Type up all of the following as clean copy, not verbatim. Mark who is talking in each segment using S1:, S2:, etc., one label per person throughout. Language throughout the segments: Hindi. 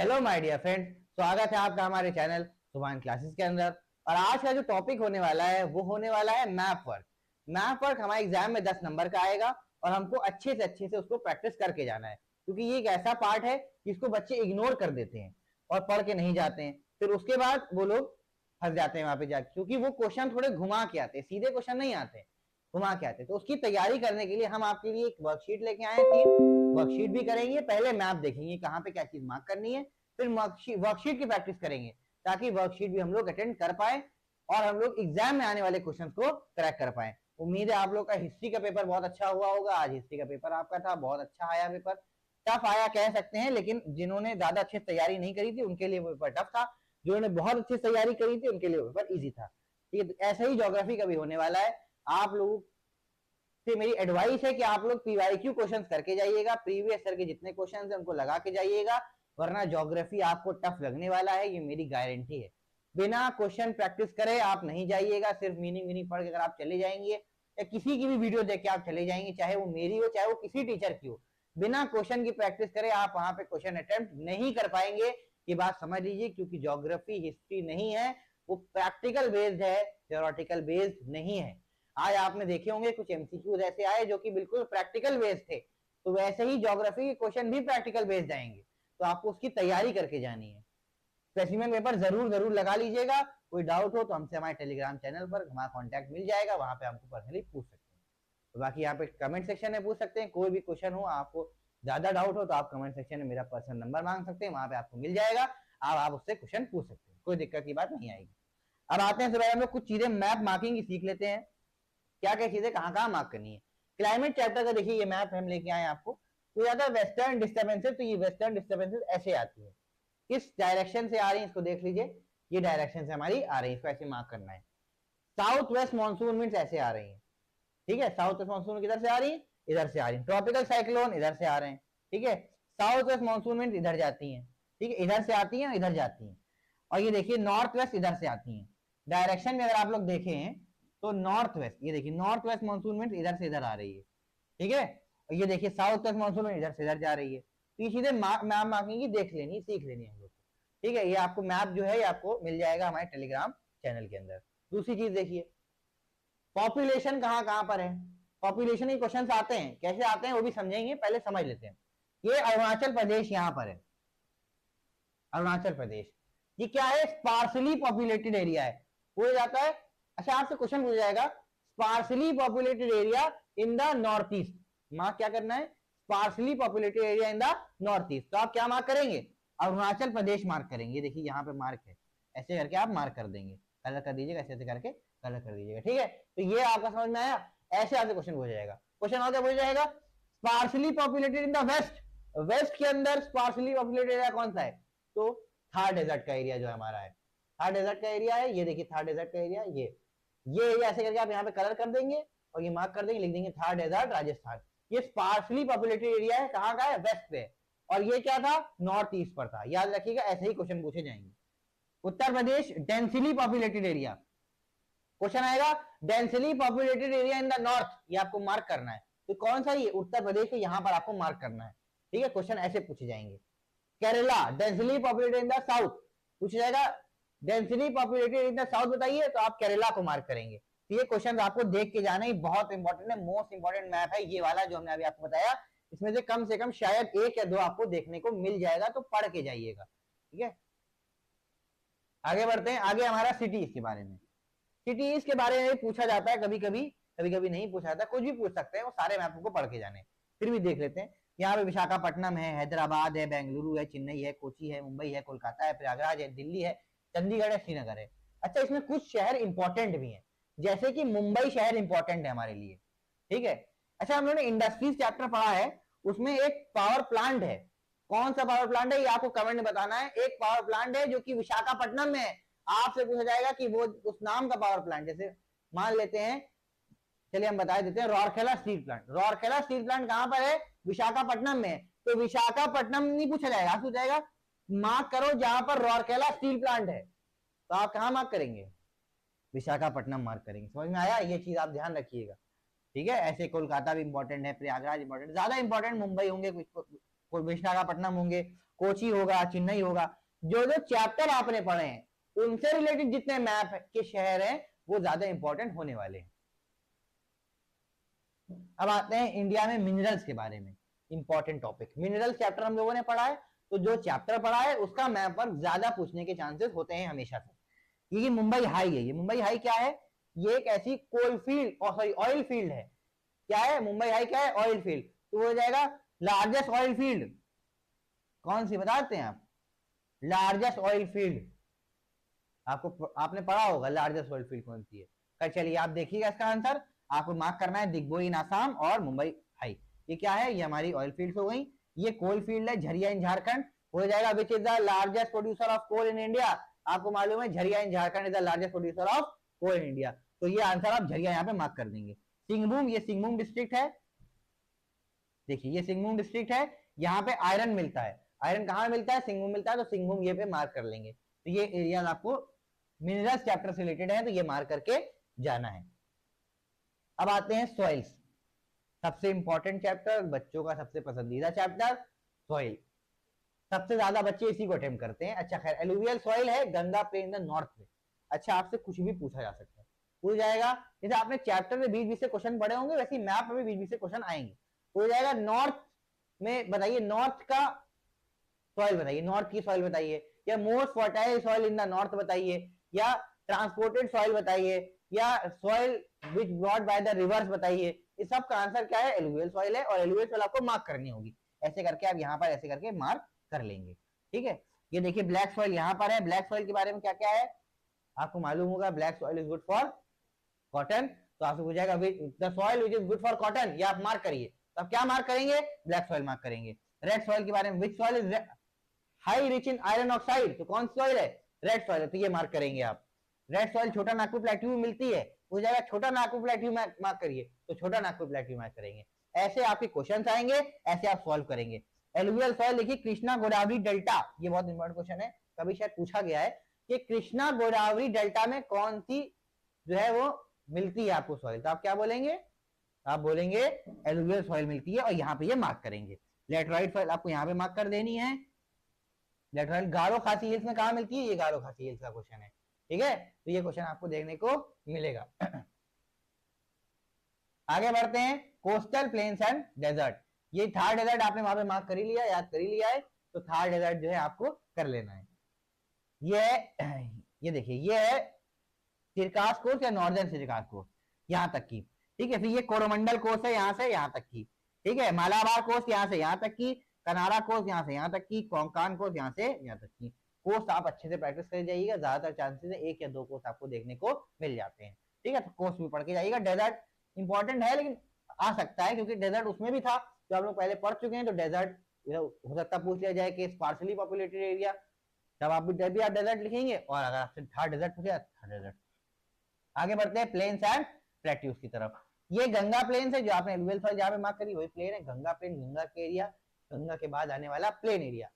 S1: हेलो माय डियर फ्रेंड, स्वागत है आपका हमारे चैनल सुभान क्लासेस के अंदर। और आज का जो टॉपिक होने वाला है वो होने वाला है मैप वर्क। मैप वर्क हमारे एग्जाम में 10 नंबर का आएगा और हमको अच्छे से उसको प्रैक्टिस करके जाना है, क्योंकि ये एक ऐसा पार्ट है जिसको बच्चे इग्नोर कर देते हैं और पढ़ के नहीं जाते हैं। फिर उसके बाद वो लोग फंस जाते हैं वहां पे जाके, क्योंकि वो क्वेश्चन थोड़े घुमा के आते हैं, सीधे क्वेश्चन नहीं आते, घुमा के आते। तो उसकी तैयारी करने के लिए हम आपके लिए एक वर्कशीट लेके आए हैं। 3 वर्कशीट भी करेंगे, पहले मैप देखेंगे कहाँ पे क्या चीज मार्क करनी है, फिर वर्कशीट की प्रैक्टिस करेंगे ताकि वर्कशीट भी हम लोग अटेंड कर पाए और हम लोग एग्जाम में आने वाले क्वेश्चंस को क्रैक कर पाए। उम्मीद है आप लोग का हिस्ट्री का पेपर बहुत अच्छा हुआ होगा। आज हिस्ट्री का पेपर आपका था, बहुत अच्छा आया पेपर। टफ आया कह सकते हैं, लेकिन जिन्होंने ज्यादा अच्छे तैयारी नहीं करी थी उनके लिए वो पेपर टफ था, जिन्होंने बहुत अच्छी तैयारी करी थी उनके लिए पेपर इजी था। ठीक है, तो ऐसा ही ज्योग्राफी का भी होने वाला है। आप लोगों से मेरी एडवाइस है कि आप लोग पीवाईक्यू क्वेश्चंस करके जाइएगा, प्रीवियस ईयर के जितने क्वेश्चंस हैं उनको लगा के जाइएगा, वरना ज्योग्राफी आपको टफ लगने वाला है, ये मेरी गारंटी है। बिना क्वेश्चन प्रैक्टिस करे आप नहीं जाइएगा, सिर्फ मीनिंग पढ़ के अगर आप चले जाएंगे या किसी की भी वीडियो देख के आप चले जाएंगे, चाहे वो मेरी हो चाहे वो किसी टीचर की हो, बिना क्वेश्चन की प्रैक्टिस करे आप वहां पे क्वेश्चन अटेम्प्ट नहीं कर पाएंगे। ये बात समझ लीजिए, क्योंकि ज्योग्राफी हिस्ट्री नहीं है, वो प्रैक्टिकल बेस्ड है, थ्योरेटिकल बेस्ड नहीं है। आज आपने देखे होंगे कुछ एमसीक्यूज ऐसे आए जो कि बिल्कुल प्रैक्टिकल बेस्ड थे, तो वैसे ही ज्योग्राफी के क्वेश्चन भी प्रैक्टिकल बेस्ड आएंगे, तो आपको उसकी तैयारी करके जानी है। स्पेसिमेन पेपर जरूर लगा लीजिएगा। कोई डाउट हो तो हमसे हमारे टेलीग्राम चैनल पर हमारा कॉन्टैक्ट मिल जाएगा, वहां पे हमको पर्सनली पूछ सकते हैं। तो बाकी यहाँ पे कमेंट सेक्शन में पूछ सकते हैं, कोई भी क्वेश्चन हो, आपको ज्यादा डाउट हो तो आप कमेंट सेक्शन में मेरा पर्सनल नंबर मांग सकते हैं, वहां पे आपको मिल जाएगा, आप उससे क्वेश्चन पूछ सकते हैं, कोई दिक्कत की बात नहीं आएगी। अब आते हैं हम लोग कुछ चीजें मैप मार्किंग की सीख लेते हैं, क्या क्या चीजें कहाँ मार्क करनी है। क्लाइमेट चैप्टर का देखिए, ये मैप हम लेके आए आपको। तो ज्यादा वेस्टर्न डिस्टर्बेंसेस, तो ये वेस्टर्न डिस्टर्बेंसेस ऐसे आती है, किस डायरेक्शन से आ रही है इसको देख लीजिए, ये डायरेक्शन से हमारी आ रही है, इसको ऐसे मार्क करना है। साउथ वेस्ट मानसून विंड्स ऐसे आ रही है, ठीक है, साउथ वेस्ट मानसून किधर से आ रही है, इधर से आ रही है। ट्रॉपिकल साइक्लोन इधर से आ रहे हैं, ठीक है, साउथ वेस्ट मानसून विंड इधर जाती है, ठीक है, इधर से आती है, इधर जाती है। और ये देखिए नॉर्थ वेस्ट इधर से आती है। डायरेक्शन में अगर आप लोग देखें तो नॉर्थ वेस्ट, ये देखिए नॉर्थ वेस्ट मानसून विंड इधर से इधर आ रही है, ठीक है, और ये देखिए साउथ वेस्ट मानसून विंड इधर से इधर जा रही है। तो ये चीजें मैप मार्किंग की देख लेनी, सीख लेनी हम लोग को, ठीक है। ये आपको मैप जो है ये आपको मिल जाएगा हमारे टेलीग्राम चैनल के अंदर। दूसरी चीज देखिए, पॉपुलेशन कहाँ कहाँ पर है, पॉपुलेशन के क्वेश्चन आते हैं, कैसे आते हैं वो भी समझेंगे, पहले समझ लेते हैं। ये अरुणाचल प्रदेश यहाँ पर है, अरुणाचल प्रदेश, ये क्या है, स्पार्सली पॉपुलेटेड एरिया है, हो जाता है। अच्छा, आपसे क्वेश्चन पूछा जाएगा, sparsely populated area in the north east, mark क्या करना है, sparsely populated area in the north east. तो आप क्या मार्क करेंगे, अरुणाचल प्रदेश मार्क करेंगे। देखिए यहाँ पे मार्क है, ऐसे करके आप मार्क कर देंगे, कलर कर दीजिएगा, ऐसे करके कलर कर दीजिएगा, ठीक है। तो ये आपका समझ में आया, ऐसे आपसे क्वेश्चन पूछा जाएगा। क्वेश्चन और क्या पूछा जाएगा, sparsely populated in the west, west के अंदर स्पार्सली पॉपुलेटेड एरिया कौन सा है, तो थार डेजर्ट का एरिया जो हमारा है, थार डेजर्ट का एरिया है। ये देखिए थार डेजर्ट का एरिया, ये एरिया ऐसे करके आप यहाँ पे कलर कर देंगे और ये मार्क कर देंगे, लिख देंगे थार डेजर्ट राजस्थान। ये स्पार्सली पॉपुलेटेड एरिया है, कहाँ का है, वेस्ट पे। और ये क्या था, नॉर्थ ईस्ट पर था, याद रखिएगा, ऐसे ही क्वेश्चन पूछे जाएंगे। Uttar Pradesh densely populated area, question आएगा densely populated area in the north, ये आपको मार्क करना है। तो कौन सा, ये उत्तर प्रदेश को यहाँ पर आपको मार्क करना है, ठीक है। क्वेश्चन ऐसे पूछे जाएंगे। Kerala densely populated in the south, पूछा जाएगा densely populated in the south बताइए, तो आप केरला को मार्क करेंगे। तो ये क्वेश्चन आपको देख के जाना ही बहुत इंपॉर्टेंट है, मोस्ट इंपॉर्टेंट मैप है ये वाला जो हमने अभी आपको बताया। इसमें से कम शायद 1 या 2 आपको देखने को मिल जाएगा, तो पढ़ के जाइएगा, ठीक है। आगे बढ़ते हैं, आगे हमारा सिटीज के बारे में। सिटीज के बारे में पूछा जाता है कभी कभी नहीं पूछा जाता, कुछ भी पूछ सकते हैं, वो सारे मैप को पढ़ के जाने। फिर भी देख लेते हैं, यहाँ पे विशाखापट्टनम है, हैदराबाद है, बेंगलुरु है, चेन्नई है, कोची है, मुंबई है, कोलकाता है, प्रयागराज है, दिल्ली है, चंडीगढ़ है, श्रीनगर है। अच्छा, इसमें कुछ शहर इंपॉर्टेंट भी हैं, जैसे कि मुंबई शहर इंपॉर्टेंट है हमारे लिए, ठीक है। अच्छा, हम लोगों ने इंडस्ट्रीज चैप्टर पढ़ा है, उसमें एक पावर प्लांट है, कौन सा पावर प्लांट है ये आपको कमेंट में बताना है। एक पावर प्लांट है जो कि विशाखापट्टनम में है, आपसे पूछा जाएगा कि वो उस नाम का पावर प्लांट, जैसे मान लेते हैं, चलिए हम बता देते हैं, Rourkela steel plant. Rourkela steel plant कहां पर है, विशाखापट्टनम में। तो विशाखापट्टनम नहीं पूछा जाएगा, पूछा जाएगा मार्क करो जहां पर रौरकेला स्टील प्लांट है, तो आप कहां मार्क करेंगे, विशाखापट्टनम मार्क करेंगे। समझ में आया, ये चीज आप ध्यान रखिएगा, ठीक है। ऐसे कोलकाता भी इंपॉर्टेंट है, प्रयागराज इंपॉर्टेंट, ज्यादा इंपॉर्टेंट मुंबई होंगे, कुछ विशाखापट्टनम होंगे, कोची होगा, चेन्नई होगा, जो जो चैप्टर आपने पढ़े हैं उनसे रिलेटेड जितने मैप के शहर हैं वो ज्यादा इंपॉर्टेंट होने वाले हैं। अब आते हैं इंडिया में मिनरल्स के बारे में, इंपॉर्टेंट टॉपिक। मिनरल्स चैप्टर हम लोगों ने पढ़ा है, तो जो चैप्टर पढ़ा है उसका मैप पर ज्यादा पूछने के चांसेस होते हैं हमेशा से। ये मुंबई हाई है, ये मुंबई हाई क्या है, ये एक ऐसी कोल फील्ड और सॉरी ऑयल फील्ड है। क्या है मुंबई हाई, क्या है ऑयल फील्ड, तो हो जाएगा लार्जेस्ट ऑयल फील्ड। कौन सी बताते हैं आप, लार्जेस्ट ऑयल फील्ड, आपको आपने पढ़ा होगा लार्जेस्ट ऑयल फील्ड कौन सी है। कल चलिए आप देखिएगा इसका आंसर, आपको मार्क करना है दिग्बोई इन आसाम और मुंबई हाई। ये क्या है, ये हमारी ऑयल फील्ड हो गई। ये कोल फील्ड है झरिया इन झारखंड, हो जाएगा which is the largest producer of coal in India. आपको मालूम है Jharia in Jharkhand is the largest producer of coal in India, तो ये आंसर आप झरिया यहाँ पे मार्क कर देंगे। सिंहभूम, ये सिंहभूम डिस्ट्रिक्ट है, देखिए ये सिंहभूम डिस्ट्रिक्ट है, यहाँ पे आयरन मिलता है। आयरन कहाँ मिलता है, सिंहभूम मिलता है, तो सिंहभूम ये पे मार्क कर लेंगे। तो ये एरिया आपको मिनरल्स चैप्टर से रिलेटेड है, तो ये मार्क करके जाना है। अब आते हैं सॉइल्स, सबसे इंपॉर्टेंट चैप्टर, बच्चों का सबसे पसंदीदा चैप्टर सॉइल। सबसे ज्यादा बच्चे इसी को अटेम्प्ट करते हैं। अच्छा खैर, एलुवियल सॉइल है गंगा प्लेन द नॉर्थ में। अच्छा आपसे कुछ भी पूछा जा सकता है, पूछ जाएगा, जैसे आपने चैप्टर में बीच बीच से क्वेश्चन पढ़े होंगे वैसे ही मैप में बीच बीच से क्वेश्चन आएंगे। हो जाएगा नॉर्थ में बताइए, नॉर्थ का सॉइल बताइए, नॉर्थ की सॉइल बताइए, या most fertile soil in the north बताइए, या ट्रांसपोर्टेड सॉइल बताइए, या soil which brought by the reverse बताइए। इस सब का आंसर क्या है, एलुवियल सॉइल है, और एलुवियल सॉइल आपको मार्क करनी होगी। ऐसे करके आप यहाँ पर ऐसे करके मार्क कर लेंगे, ठीक है। ये देखिए ब्लैक सॉइल यहाँ पर है, ब्लैक सॉइल के बारे में क्या क्या है आपको मालूम होगा, black soil is good for cotton, तो आपसे पूछेगा the soil which is good for cotton, ये आप मार्क करिए। तो आप क्या मार्क करेंगे, ब्लैक सॉइल मार्क करेंगे। रेड सॉइल के बारे में, विच soil is high rich in iron oxide, तो कौन सी सॉइल है, रेड सॉइल है, तो ये मार्क करेंगे आप। रेड सॉइल छोटा नागपुर प्लेट्यू में मिलती है, हो जाएगा छोटा नागपुर प्लेट्यू मार्क करिए, तो छोटा नागपुर प्लेट्यू मार्क करेंगे। ऐसे आपके क्वेश्चंस आएंगे, ऐसे आप सॉल्व करेंगे। एलुवियल सॉइल देखिए कृष्णा गोदावरी डेल्टा, ये बहुत इंपॉर्टेंट क्वेश्चन है, कभी शायद पूछा गया है कि कृष्णा गोदावरी डेल्टा में कौन सी जो है वो मिलती है आपको सॉइल, तो आप क्या बोलेंगे, आप बोलेंगे एलुवियल सॉइल मिलती है, और यहाँ पे ये मार्क करेंगे। लेटराइट सॉइल आपको यहाँ पे मार्क कर देनी है। लेटराइट गारो खासी हिल्स में कहाँ मिलती है, ये गारो खासी हिल्स का क्वेश्चन है, ठीक है, तो ये क्वेश्चन आपको देखने को मिलेगा। आगे बढ़ते हैं, कोस्टल प्लेन्स एंड डेजर्ट, ये थार डेजर्ट आपने वहां पे मार्क कर ही लिया, याद कर ही लिया है, तो थार डेजर्ट जो है आपको कर लेना है। ये देखिए ये है सिरकास कोस्ट या नॉर्दर्न सिरकास कोस्ट, यहाँ तक की, ठीक है। फिर ये कोरोमंडल कोस्ट है यहाँ से यहाँ तक की, ठीक है। मालाबार कोस्ट यहाँ से यहाँ तक की, कनारा कोस्ट यहाँ से यहाँ तक की, कोंकान कोस्ट यहाँ से यहाँ तक की। कोस्ट आप अच्छे से प्रैक्टिस कर जाइएगा, ज्यादातर चांसेस है एक या दो कोस्ट आपको देखने को मिल जाते हैं, ठीक है, तो कोस्ट भी पढ़ के जाइएगा। डेजर्ट इंपॉर्टेंट है लेकिन आ सकता है, क्योंकि डेजर्ट उसमें भी था जो आप लोग पहले पढ़ चुके हैं, तो डेजर्ट हो सकता है पूछ लिया जाए कि स्पार्सली पॉपुलेटेड एरिया, तब आप डेजर्ट लिखेंगे, और अगर आपसे थार डेजर्ट पूछे थार डेजर्ट। आगे बढ़ते हैं प्लेन्स एंड प्लेट्यूज की तरफ। ये गंगा प्लेन है जो आपने एलुवियल सॉइल जहां पे मार्क करी वही प्लेन है, गंगा प्लेन, गंगा के एरिया, गंगा के बाद आने वाला प्लेन एरिया।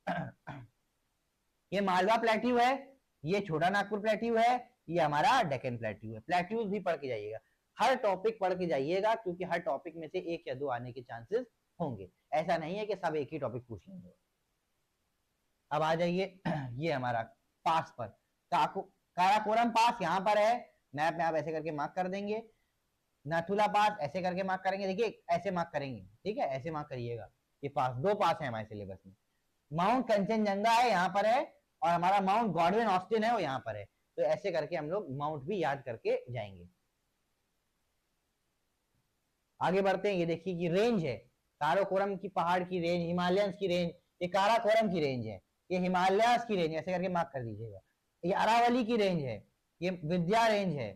S1: ये मालवा प्लेट्यू है, ये छोटा नागपुर प्लेट्यू है, ये हमारा डेक्कन प्लेट्यू है। प्लेट्यूज भी पढ़ के जाइएगा, हर टॉपिक पढ़ के जाइएगा, क्योंकि हर टॉपिक में से एक या दो आने के चांसेस होंगे, ऐसा नहीं है कि सब एक ही टॉपिक पूछ लेंगे। अब आ जाइए ये हमारा पास पर, काराकोरम पास यहाँ पर है, मैप में आप ऐसे करके मार्क कर देंगे। नाथुला पास ऐसे करके मार्क करेंगे, देखिए ऐसे मार्क करेंगे, ठीक है, ऐसे मार्क करिएगा। ये पास, दो पास है हमारे सिलेबस में। माउंट कंचनजंगा है यहाँ पर है, और हमारा माउंट गॉडविन ऑस्टिन है वो यहाँ पर है, तो ऐसे करके हम लोग माउंट भी याद करके जाएंगे। आगे बढ़ते हैं, ये देखिए कि रेंज है, काराकोरम की पहाड़ की रेंज, हिमालयंस की रेंज, ये काराकोरम की रेंज है, ये हिमालयस की रेंज, ऐसे करके मार्क कर दीजिएगा। ये अरावली की रेंज है, ये विंध्या रेंज है,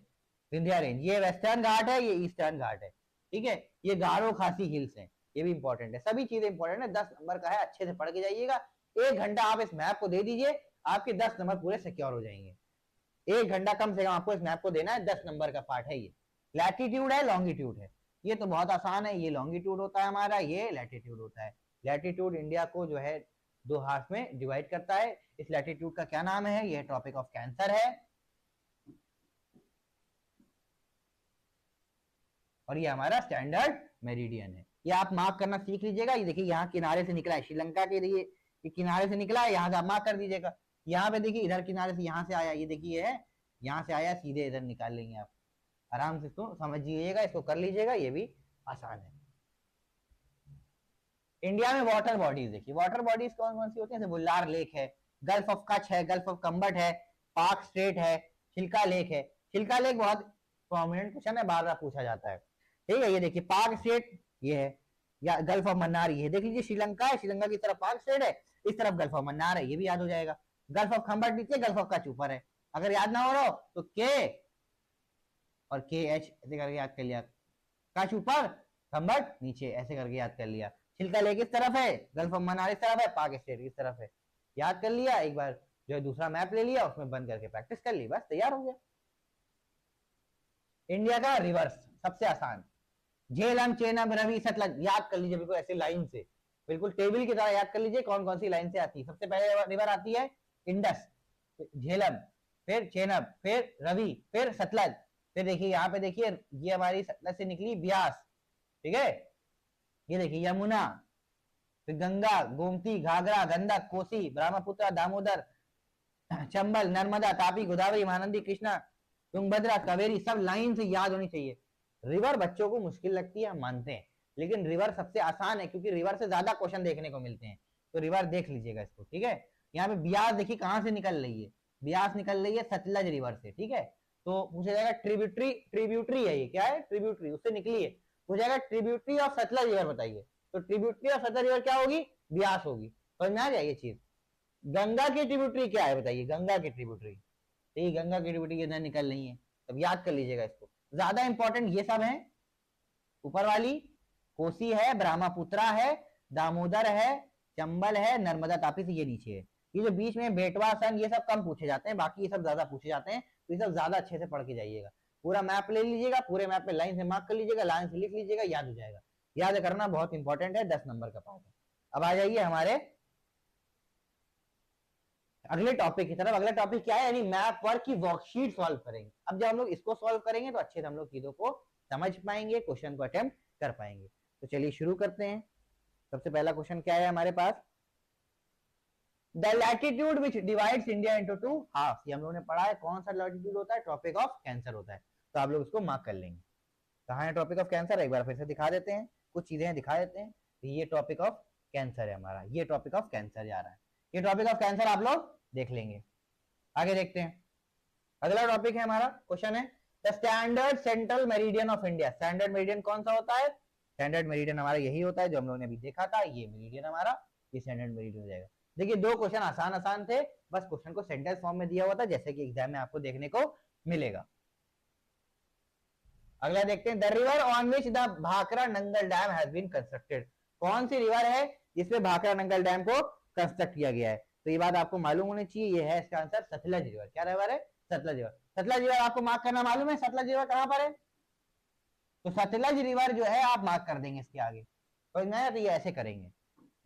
S1: विंध्या रेंज, ये वेस्टर्न घाट है, ये ईस्टर्न घाट है, ठीक है। ये गारो खासी हिल्स है, ये भी इंपॉर्टेंट है, सभी चीजें इंपॉर्टेंट है, 10 नंबर का है, अच्छे से पढ़ के जाइएगा। 1 घंटा आप इस मैप को दे दीजिए, आपके 10 नंबर पूरे सिक्योर हो जाएंगे। 1 घंटा कम से कम आपको इस मैप को देना है, 10 नंबर का पार्ट है ये। लैटिट्यूड है, लॉन्गिट्यूड है, ये तो बहुत आसान है, ये लॉन्गिट्यूड होता है हमारा, ये लैटिट्यूड होता है। लैटिट्यूड इंडिया को जो है 2 हाफ में डिवाइड करता है। इस लैटिट्यूड का क्या नाम है, ये टॉपिक ऑफ कैंसर है, और ये हमारा स्टैंडर्ड मेरिडियन है। ये आप मार्क करना सीख लीजिएगा। ये देखिए यहाँ किनारे से निकला है श्रीलंका के लिए, कि किनारे से निकला है, यहाँ से आप मार्क कर दीजिएगा। यहाँ पे देखिए इधर किनारे से यहाँ से आया, ये देखिए है यहाँ से आया, सीधे इधर निकाल लेंगे आप। आराम से इसको समझिएगा, इसको कर लीजिएगा, ये भी आसान है। इंडिया में वाटर बॉडीज देखिए, वाटर बॉडीज कौन कौन सी होती है? बुल्लार लेक है, गल्फ ऑफ कच्छ है, गल्फ ऑफ कंबट है, पार्क स्ट्रेट है, चिल्का लेक है। चिल्का लेक बहुत प्रोमिनेंट क्वेश्चन है, बार बार पूछा जाता है, ठीक है। ये देखिए पार्क स्ट्रेट ये है, या गल्फ ऑफ मन्नार ये देख लीजिए, श्रीलंका है, श्रीलंका की तरफ पार्क स्ट्रेट है, इस तरफ गल्फ ऑफ मन्नार है, ये भी याद हो जाएगा। गल्फ ऑफ खंबट नीचे, गल्फ ऑफ कच्छ ऊपर है। अगर याद ना हो रहा हो तो के और के एच ऐसे करके याद कर लिया, कच्छ ऊपर खंबट नीचे ऐसे करके याद कर लिया। चिल्का लेक इस तरफ है, गल्फ ऑफ मन्नार इस तरफ है, पाक स्टेट इस तरफ है, याद कर लिया। एक बार जो है दूसरा मैप ले लिया, उसमें बंद करके प्रैक्टिस कर ली, बस तैयार हो गया। इंडिया का रिवर्स सबसे आसान, झेलम चेनाब रवि सतलज, याद कर लीजिए बिल्कुल ऐसे लाइन से, बिल्कुल टेबल की तरह याद कर लीजिए कौन कौन सी लाइन से आती है। सबसे पहले रिवर आती है इंडस, झेलम, फिर चेनाब, फिर रवि, फिर सतलज, फिर देखिए यहाँ पे देखिए ये हमारी सतलज से निकली ब्यास, ठीक है। ये देखिए यमुना, फिर गंगा, गोमती, घाघरा, गंडक, कोसी, ब्रह्मपुत्र, दामोदर, चंबल, नर्मदा, तापी, गोदावरी, महानंदी, कृष्णा, तुंगभद्रा, कावेरी, सब लाइन से याद होनी चाहिए। रिवर बच्चों को मुश्किल लगती है, हम मानते हैं, लेकिन रिवर सबसे आसान है, क्योंकि रिवर से ज्यादा क्वेश्चन देखने को मिलते हैं। तो रिवर देख लीजिएगा इसको, ठीक है। यहाँ पे ब्यास देखिए कहाँ से निकल रही है, ब्यास निकल रही है सतलज रिवर से, ठीक है। तो पूछा जाएगा ट्रिब्यूटरी, ट्रिब्यूटरी है ये, क्या है? ट्रिब्यूटरी, उससे निकली है। पूछा जाएगा ट्रिब्यूटरी ऑफ सतलज रिवर बताइए, तो ट्रिब्यूटरी ऑफ सतलज रिवर क्या होगी? ब्यास होगी। समझ में आ जाए ये चीज। गंगा की ट्रिब्यूटरी क्या है बताइए? गंगा की ट्रिब्यूटरी, ठीक, गंगा की ट्रिब्यूटरी इधर निकल रही है, तब याद कर लीजिएगा इसको। ज्यादा इंपॉर्टेंट ये सब है, ऊपर वाली कोसी है, ब्रह्मपुत्रा है, दामोदर है, चंबल है, नर्मदा, तापी से ये नीचे है। ये जो बीच में बेटवा सन ये सब कम पूछे जाते हैं, बाकी ये सब ज्यादा पूछे जाते हैं, तो ये सब ज्यादा अच्छे से पढ़ के जाइएगा। पूरा मैप ले लीजिएगा, पूरे मैप पे लाइन से मार्क कर लीजिएगा, लाइन से लिख लीजिएगा, याद हो जाएगा। याद करना बहुत इंपॉर्टेंट है, 10 नंबर का पार्ट है। अब आ जाइए हमारे अगले टॉपिक की तरफ। अगला टॉपिक क्या है? यानी मैप वर्क की वर्कशीट सॉल्व करेंगे। अब जब हम लोग इसको सॉल्व करेंगे तो अच्छे से हम लोग चीजों को समझ पाएंगे, क्वेश्चन को अटेम्प्ट कर पाएंगे। तो चलिए शुरू करते हैं। सबसे पहला क्वेश्चन क्या है हमारे पास? The latitude which divides India into two half, ये हम लोगों ने पढ़ा है। कौन सा लैटिट्यूड होता है? ट्रॉपिक ऑफ कैंसर होता है। तो आप लोग इसको मार्क कर लेंगे। कहाँ है ट्रॉपिक ऑफ कैंसर? एक बार फिर से दिखा देते हैं, कुछ चीजें दिखा देते हैं। ये टॉपिक ऑफ कैंसर है हमारा, ये टॉपिक ऑफ कैंसर जा रहा है, ये टॉपिक ऑफ कैंसर आप लोग देख लेंगे। आगे देखते हैं, अगला टॉपिक है हमारा, क्वेश्चन है the standard central meridian of India. Standard meridian कौन सा होता है? स्टैंडर्ड मेरिडियन हमारा यही होता है जो हम लोगों ने अभी देखा था, ये मेरिडियन हमारा, ये स्टैंडर्ड मेरिडियन हो जाएगा। देखिए दो क्वेश्चन आसान आसान थे, बस क्वेश्चन को सेंटेंस फॉर्म में दिया हुआ था, जैसे कि एग्जाम में आपको देखने को मिलेगा। अगला देखते हैं, the river on which the Bhakra Nangal dam has been constructed. कौन सी रिवर है जिसपे भाखरा नंगल डैम को कंस्ट्रक्ट किया गया है? तो ये बात आपको मालूम होनी चाहिए, ये है इसका आंसर सतलज रिवर। क्या रिवर है? सतलज रिवर। सतलज रिवर आपको मार्क करना मालूम है? सतलज रिवर कहां पर है? तो सतलज रिवर जो है आप मार्क कर देंगे इसके आगे, तो ये ऐसे करेंगे।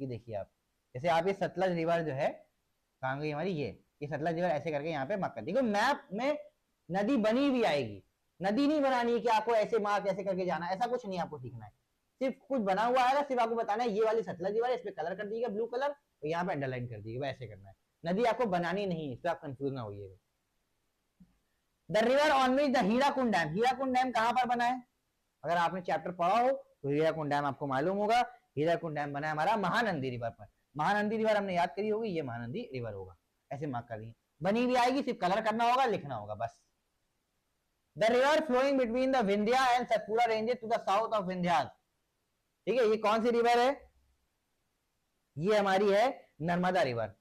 S1: ये देखिए आप, जैसे आप ये सतलज रिवर जो है कहां गई हमारी, ये सतलज रिवर ऐसे करके यहाँ पे मार्क कर देंगे। मैप में नदी बनी हुई आएगी, नदी नहीं बनानी है कि आपको ऐसे मार्क ऐसे करके जाना है, ऐसा कुछ नहीं आपको सीखना है। सिर्फ कुछ बना हुआ आएगा, सिर्फ आपको बताना है ये वाली सतलज रिवर है, इस पे कलर कर दीजिएगा ब्लू कलर, तो यहाँ पे अंडरलाइन कर दीजिएगा, ऐसे करना है। नदी आपको बनानी नहीं है, इस पे आप कंफ्यूज ना होइएगा। The river on which the Hirakud dam, Hirakud dam कहां पर बना है? अगर आपने चैप्टर पढ़ा हो तो हीराकुंड डैम आपको मालूम होगा। हीराकुंड डैम बना है हमारा महानंदी रिवर पर। महानंदी रिवर हमने याद करी होगी, ये महानंदी रिवर होगा, ऐसे मार्क कर दिए। बनी भी आएगी, सिर्फ कलर करना होगा, लिखना होगा बस। The river flowing between the Vindhya and Satpura ranges to the south of Vindhyas, ठीक है। ये कौन सी रिवर है? ये हमारी है नर्मदा रिवर।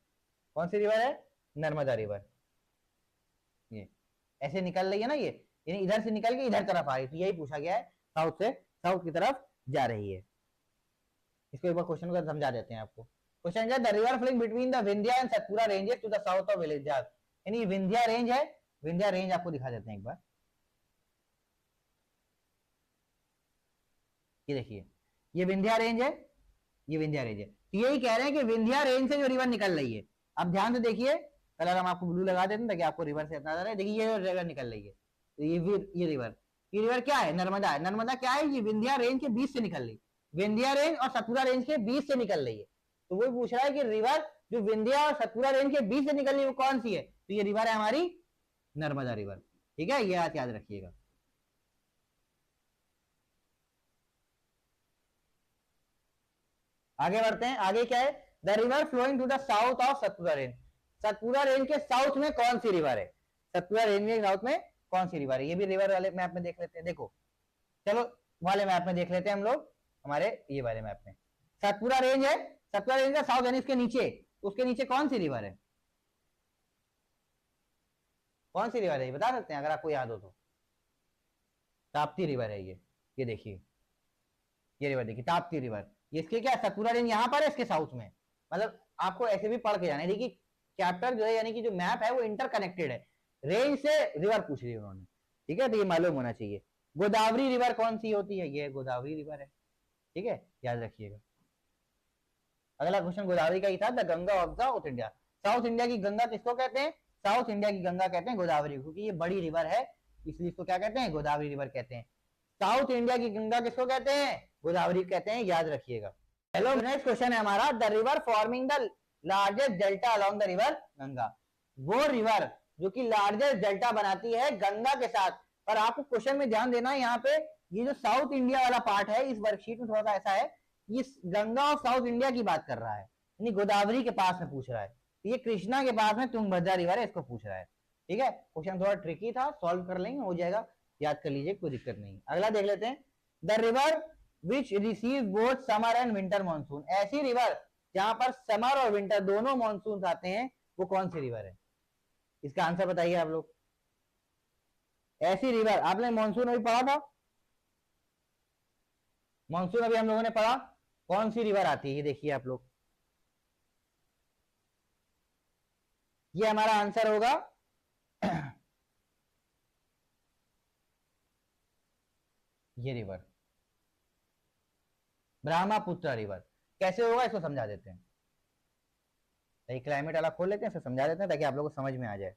S1: कौन सी रिवर है? नर्मदा रिवर। ये ऐसे निकल रही है ना, ये इधर से निकल के इधर तरफ आ रही, तो यही पूछा गया है, साउथ से साउथ की तरफ जा रही है। इसको एक बार क्वेश्चन को समझा देते हैं आपको। क्वेश्चन है the river flowing between the Vindhya and Satpura ranges to the south of Vindhyas, यानी विंध्या रेंज है, विंध्या रेंज आपको दिखा देते हैं एक बार। ये देखिए ये विंध्या रेंज है, ये विंध्या रेंज है। तो यही कह रहे हैं कि विंध्या रेंज से जो रिवर निकल रही है, अब ध्यान से देखिए, कलर हम आपको ब्लू लगा देते हैं ताकि आपको रिवर से इतना रहे। देखिए ये रिवर निकल रही है, तो ये रिवर क्या है? नर्मदा है। नर्मदा क्या है? ये विंध्या रेंज के बीच से निकल रही, विंध्या रेंज और सतपुरा रेंज के बीच से निकल रही है। तो वही पूछ रहा है कि रिवर जो विंध्या और सतपुरा रेंज के बीच से निकल रही है वो कौन सी है? तो ये रिवर है हमारी नर्मदा रिवर। ठीक है, ये बात याद रखिएगा। आगे बढ़ते हैं, आगे क्या है? The river flowing to the south of Satpura range. Satpura range के साउथ में कौन सी रिवर है? सतपुरा रेंज के साउथ में कौन सी रिवर है? ये भी रिवर वाले मैप में देख लेते हैं। देखो चलो वाले मैप में देख लेते हैं हम लोग, हमारे ये वाले मैप में सतपुरा रेंज है। सतपुरा रेंज का साउथ यानी इसके नीचे, उसके नीचे कौन सी रिवर है? कौन सी रिवर है ये बता सकते हैं अगर आपको याद हो तो? ताप्ती रिवर है ये देखिए, ये रिवर देखिए ताप्ती रिवर। ये इसके क्या, सतपुरा रेंज यहाँ पर है इसके साउथ में। मतलब आपको ऐसे भी पढ़ के जाना है। देखिए चैप्टर जो है यानी कि जो मैप है वो इंटरकनेक्टेड है, रेंज से रिवर पूछ रही है उन्होंने। ठीक है, तो ये मालूम होना चाहिए। गोदावरी रिवर कौन सी होती है? ये गोदावरी रिवर है। ठीक है, याद रखिएगा। अगला क्वेश्चन गोदावरी का ही था, the Ganga of south India. South India की गंगा किसको कहते हैं? साउथ इंडिया की गंगा कहते हैं गोदावरी, क्योंकि ये बड़ी रिवर है इसलिए इसको क्या कहते हैं? गोदावरी रिवर कहते हैं। साउथ इंडिया की गंगा किसको कहते हैं? गोदावरी कहते हैं, याद रखिएगा। हेलो, नेक्स्ट क्वेश्चन है हमारा, the river forming the largest delta along the river Ganga. वो रिवर जो कि लार्जेस्ट डेल्टा बनाती है गंगा के साथ। पर आपको क्वेश्चन में ध्यान देना है, यहाँ पे ये जो साउथ इंडिया वाला पार्ट है इस वर्कशीट में थोड़ा सा ऐसा है, ये गंगा और साउथ इंडिया की बात कर रहा है, यानी गोदावरी के पास में पूछ रहा है। ये कृष्णा के पास में तुंगभद्रा रिवर है, इसको पूछ रहा है। ठीक है, क्वेश्चन थोड़ा ट्रिकी था, सॉल्व कर लेंगे, हो जाएगा, याद कर लीजिए, कोई दिक्कत नहीं। अगला देख लेते हैं, the river which receive both summer and winter monsoon. ऐसी रिवर जहां पर समर और विंटर दोनों मानसून आते हैं, वो कौन सी रिवर है? इसका आंसर बताइए आप लोग। ऐसी रिवर, आपने मानसून अभी पढ़ा था, मानसून अभी हम लोगों ने पढ़ा, कौन सी रिवर आती है ये देखिए आप लोग। ये हमारा आंसर होगा ये रिवर ब्रह्मपुत्र रिवर। कैसे होगा इसको समझा देते हैं, क्लाइमेट वाला खोल लेते हैं, फिर समझा देते हैं ताकि आप लोगों को समझ में आ जाए।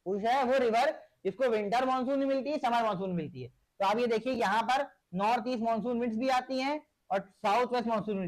S1: पूछा है वो रिवर जिसको विंटर मानसून भी मिलती है, समर मानसून मिलती है। तो आप ये देखिए यहाँ पर नॉर्थ ईस्ट मानसून विंड्स भी आती हैं और साउथ वेस्ट मानसून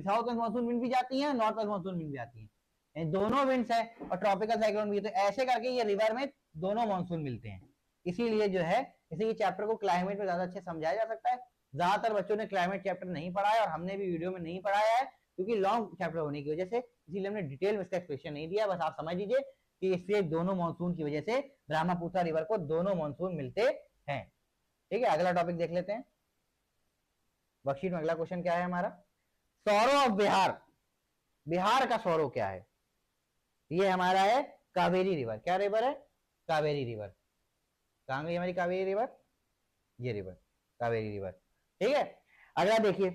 S1: विंड भी जाती हैं, नॉर्थ वेस्ट मानसून विंड भी आती हैं, दोनों विंड्स है और ट्रॉपिकल साइक्लोन भी है। तो ऐसे करके ये रिवर में दोनों मानसून मिलते हैं, इसीलिए जो है इसी चैप्टर को क्लाइमेट में ज्यादा अच्छे समझाया जा सकता है। ज्यादातर बच्चों ने क्लाइमेट चैप्टर नहीं पढ़ा है और हमने भी वीडियो में नहीं पढ़ाया है, क्योंकि लॉन्ग चैप्टर होने की वजह से, इसीलिए हमने डिटेल में इसका एक्सप्लेनेशन नहीं दिया। बस आप समझ लीजिए कि इससे दोनों मानसून की वजह से ब्रह्मपुत्र रिवर को दोनों मानसून मिलते हैं। ठीक है, अगला टॉपिक देख लेते हैं। वर्कशीट में अगला क्वेश्चन क्या है हमारा, सौरो ऑफ बिहार। बिहार का सौरो क्या है? ये हमारा है कावेरी रिवर। क्या रिवर है? कावेरी रिवर। कहां गई हमारी कावेरी रिवर? ये रिवर कावेरी रिवर। ठीक है, अगला देखिए,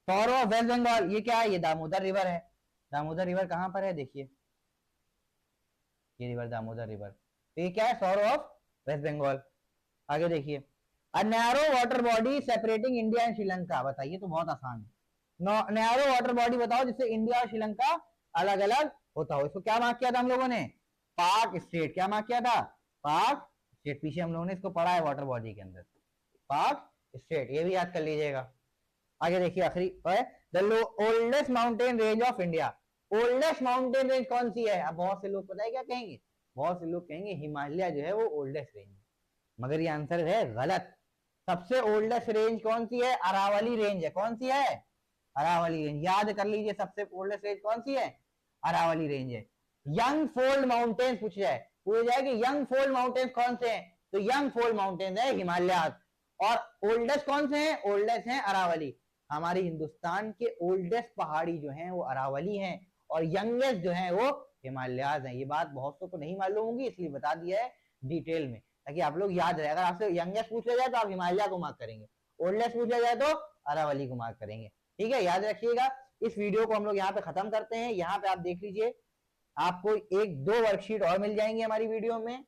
S1: सौरो ऑफ वेस्ट बंगाल। ये क्या है? ये दामोदर रिवर है। दामोदर रिवर कहां पर है? देखिए ये रिवर दामोदर रिवर। तो ये क्या है? Sorrow of West Bengal. आगे देखिए, a narrow water body separating India and Sri Lanka. बताइए, तो बहुत आसान है। नैरो वाटर बॉडी बताओ जिससे इंडिया और श्रीलंका अलग अलग होता हो। इसको क्या मार्क किया था हम लोगों ने? पाक स्टेट। क्या मार्क किया था? पाक स्टेट। पीछे हम लोगों ने इसको पढ़ा है वाटर बॉडी के अंदर, पाक स्टेट, ये भी याद कर लीजिएगा। आगे देखिए, आखिरी है the oldest mountain range of India. Oldest mountain range कौन सी है? अब बहुत से लोग पता है क्या कहेंगे, बहुत से लोग कहेंगे हिमालय जो है वो ओल्डेस्ट रेंज, मगर ये आंसर है गलत। सबसे ओल्डेस्ट रेंज कौन सी है? अरावली रेंज है। कौन सी है? अरावली रेंज। याद कर लीजिए, सबसे ओल्डेस्ट रेंज कौन सी है? अरावली रेंज है। यंग फोल्ड माउंटेन्स पूछ जाए, पूछ जाए कि यंग फोल्ड माउंटेन्स कौन से हैं, तो यंग फोल्ड माउंटेन्स है हिमालय। और ओल्डेस्ट कौन से हैं? ओल्डेस्ट हैं अरावली। हमारी हिंदुस्तान के ओल्डेस्ट पहाड़ी जो हैं वो अरावली हैं और यंगेस्ट जो हैं वो हिमालयाज हैं। ये बात बहुत को नहीं मालूम होगी, इसलिए बता दिया है डिटेल में ताकि आप लोग याद रहे। अगर आपसे यंगेस्ट पूछ लिया जाए तो आप हिमालय को मार्क करेंगे, ओल्डेस्ट पूछ लिया जाए तो अरावली को मार्क करेंगे। ठीक है, याद रखिएगा। इस वीडियो को हम लोग यहाँ पे खत्म करते हैं। यहाँ पे आप देख लीजिए, आपको एक दो वर्कशीट और मिल जाएंगी हमारी वीडियो में।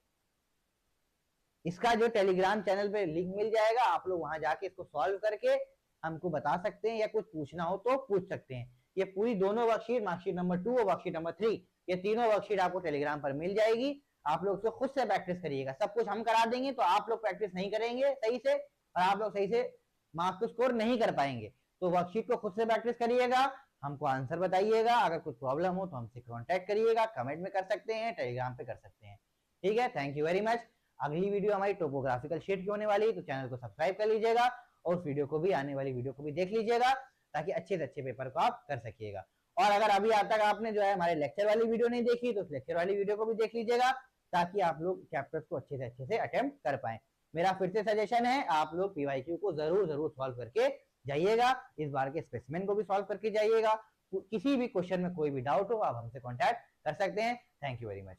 S1: इसका जो टेलीग्राम चैनल पे लिंक मिल जाएगा, आप लोग वहां जाके इसको सॉल्व करके हमको बता सकते हैं या कुछ पूछना हो तो पूछ सकते हैं। ये पूरी दोनों वर्कशीट, मार्कशीट नंबर 2 और वर्कशीट नंबर 3, ये तीनों वर्कशीट आपको टेलीग्राम पर मिल जाएगी। आप लोग उसको खुद से प्रैक्टिस करिएगा। सब कुछ हम करा देंगे तो आप लोग प्रैक्टिस नहीं करेंगे सही से, और आप लोग सही से मार्क्स को स्कोर नहीं कर पाएंगे। तो वर्कशीट को खुद से प्रैक्टिस करिएगा, हमको आंसर बताइएगा, अगर कुछ प्रॉब्लम हो तो हमसे कांटेक्ट करिएगा, कमेंट में कर सकते हैं, टेलीग्राम पे कर सकते हैं। ठीक है, थैंक यू वेरी मच। अगली वीडियो हमारी टोपोग्राफिकल शीट की होने वाली है, तो चैनल को सब्सक्राइब कर लीजिएगा और उस वीडियो को भी, आने वाली वीडियो को भी देख लीजिएगा, ताकि अच्छे से अच्छे पेपर को आप कर सकिएगा। और अगर अभी आज तक आपने जो है हमारे लेक्चर वाली वीडियो नहीं देखी, तो उस लेक्चर वाली वीडियो को भी देख लीजिएगा, ताकि आप लोग चैप्टर्स को अच्छे से अटेम्प्ट कर पाए। मेरा फिर से सजेशन है, आप लोग पीवाईक्यू को जरूर सॉल्व करके जाइएगा, इस बार के स्पेसिमेन को भी सॉल्व करके जाइएगा। किसी भी क्वेश्चन में कोई भी डाउट हो, आप हमसे कॉन्टैक्ट कर सकते हैं। Thank you very much.